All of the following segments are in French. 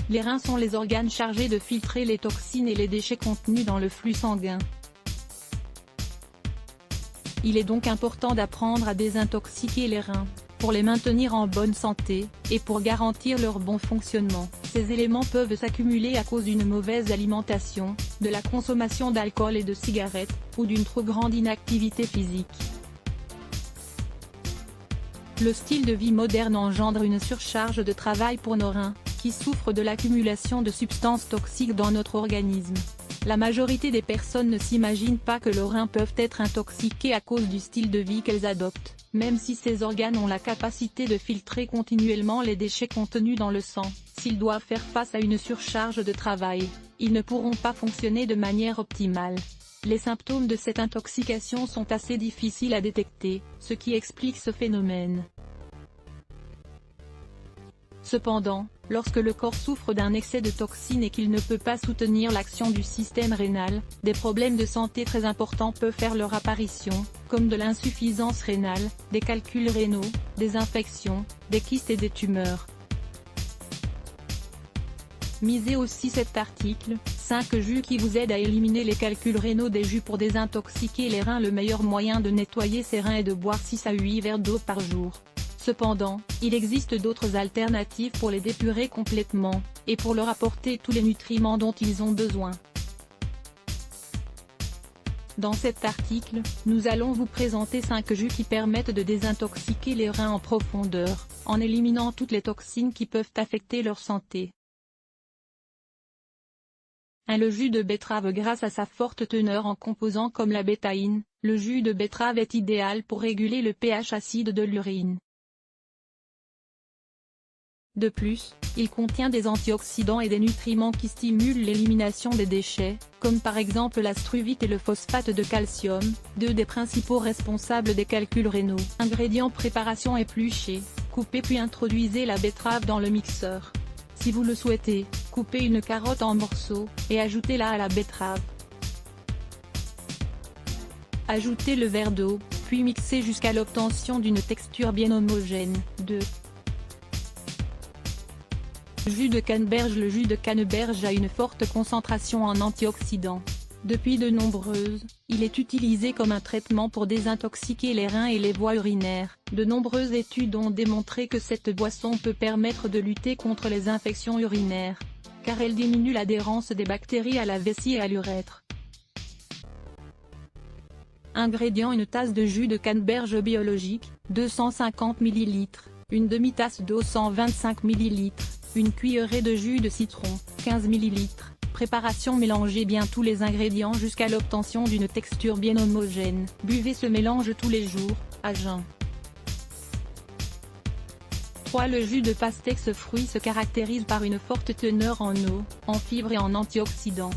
Les reins sont les organes chargés de filtrer les toxines et les déchets contenus dans le flux sanguin. Il est donc important d'apprendre à désintoxiquer les reins, pour les maintenir en bonne santé, et pour garantir leur bon fonctionnement. Ces éléments peuvent s'accumuler à cause d'une mauvaise alimentation, de la consommation d'alcool et de cigarettes, ou d'une trop grande inactivité physique. Le style de vie moderne engendre une surcharge de travail pour nos reins, qui souffrent de l'accumulation de substances toxiques dans notre organisme. La majorité des personnes ne s'imaginent pas que leurs reins peuvent être intoxiqués à cause du style de vie qu'elles adoptent, même si ces organes ont la capacité de filtrer continuellement les déchets contenus dans le sang. S'ils doivent faire face à une surcharge de travail, ils ne pourront pas fonctionner de manière optimale. Les symptômes de cette intoxication sont assez difficiles à détecter, ce qui explique ce phénomène. Cependant, lorsque le corps souffre d'un excès de toxines et qu'il ne peut pas soutenir l'action du système rénal, des problèmes de santé très importants peuvent faire leur apparition, comme de l'insuffisance rénale, des calculs rénaux, des infections, des kystes et des tumeurs. Misez aussi cet article, 5 jus qui vous aident à éliminer les calculs rénaux des jus pour désintoxiquer les reins. Le meilleur moyen de nettoyer ses reins est de boire 6 à 8 verres d'eau par jour. Cependant, il existe d'autres alternatives pour les dépurer complètement, et pour leur apporter tous les nutriments dont ils ont besoin. Dans cet article, nous allons vous présenter 5 jus qui permettent de désintoxiquer les reins en profondeur, en éliminant toutes les toxines qui peuvent affecter leur santé. 1. Le jus de betterave. Grâce à sa forte teneur en composants comme la bétaïne, le jus de betterave est idéal pour réguler le pH acide de l'urine. De plus, il contient des antioxydants et des nutriments qui stimulent l'élimination des déchets, comme par exemple la struvite et le phosphate de calcium, 2 des principaux responsables des calculs rénaux. Ingrédients: préparation: épluchez, coupez puis introduisez la betterave dans le mixeur. Si vous le souhaitez, coupez une carotte en morceaux, et ajoutez-la à la betterave. Ajoutez le verre d'eau, puis mixez jusqu'à l'obtention d'une texture bien homogène. 2. Jus de canneberge. Le jus de canneberge a une forte concentration en antioxydants. Depuis de nombreuses, il est utilisé comme un traitement pour désintoxiquer les reins et les voies urinaires. De nombreuses études ont démontré que cette boisson peut permettre de lutter contre les infections urinaires, car elle diminue l'adhérence des bactéries à la vessie et à l'urètre. Ingrédients: une tasse de jus de canneberge biologique, 250 ml, une demi-tasse d'eau 125 ml, une cuillerée de jus de citron, 15 ml. Préparation: mélangez bien tous les ingrédients jusqu'à l'obtention d'une texture bien homogène. Buvez ce mélange tous les jours, à jeun. 3. Le jus de pastèque. Ce fruit se caractérise par une forte teneur en eau, en fibres et en antioxydants.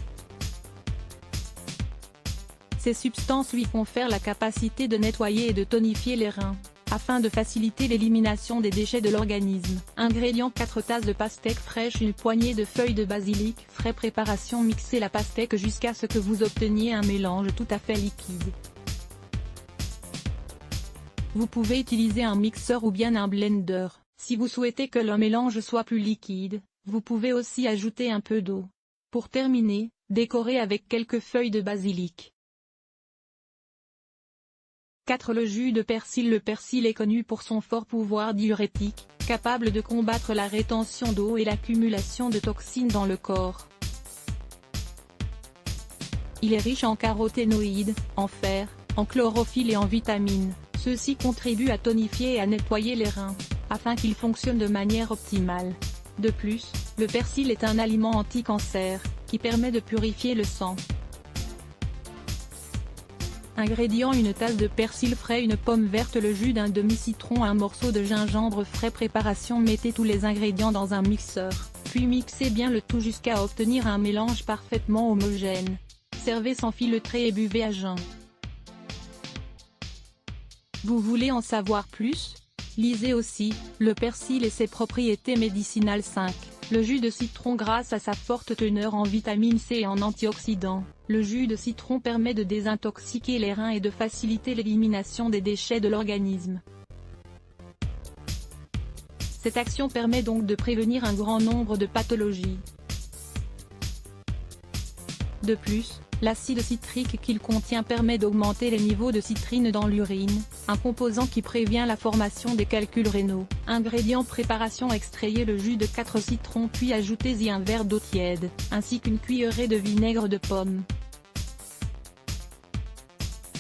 Ces substances lui confèrent la capacité de nettoyer et de tonifier les reins, afin de faciliter l'élimination des déchets de l'organisme. Ingrédients: 4 tasses de pastèque fraîche, une poignée de feuilles de basilic frais. Préparation: mixez la pastèque jusqu'à ce que vous obteniez un mélange tout à fait liquide. Vous pouvez utiliser un mixeur ou bien un blender. Si vous souhaitez que le mélange soit plus liquide, vous pouvez aussi ajouter un peu d'eau. Pour terminer, décorez avec quelques feuilles de basilic. 4. Le jus de persil. Le persil est connu pour son fort pouvoir diurétique, capable de combattre la rétention d'eau et l'accumulation de toxines dans le corps. Il est riche en caroténoïdes, en fer, en chlorophylle et en vitamines. Ceux-ci contribuent à tonifier et à nettoyer les reins, afin qu'ils fonctionnent de manière optimale. De plus, le persil est un aliment anti-cancer, qui permet de purifier le sang. Ingrédients: une tasse de persil frais, une pomme verte, le jus d'un demi-citron, un morceau de gingembre frais. Préparation: mettez tous les ingrédients dans un mixeur, puis mixez bien le tout jusqu'à obtenir un mélange parfaitement homogène. Servez sans filtrer et buvez à jeun. Vous voulez en savoir plus? Lisez aussi, le persil et ses propriétés médicinales. 5. Le jus de citron. Grâce à sa forte teneur en vitamine C et en antioxydants, le jus de citron permet de désintoxiquer les reins et de faciliter l'élimination des déchets de l'organisme. Cette action permet donc de prévenir un grand nombre de pathologies. De plus, l'acide citrique qu'il contient permet d'augmenter les niveaux de citrine dans l'urine, un composant qui prévient la formation des calculs rénaux. Ingrédient préparation: extrayez le jus de 4 citrons puis ajoutez-y un verre d'eau tiède, ainsi qu'une cuillerée de vinaigre de pomme.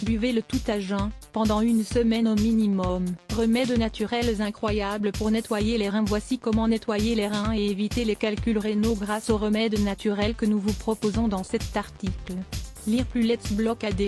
Buvez le tout à jeun, pendant une semaine au minimum. Remèdes naturels incroyables pour nettoyer les reins. Voici comment nettoyer les reins et éviter les calculs rénaux grâce aux remèdes naturels que nous vous proposons dans cet article. Lire plus. Let's Block ADN.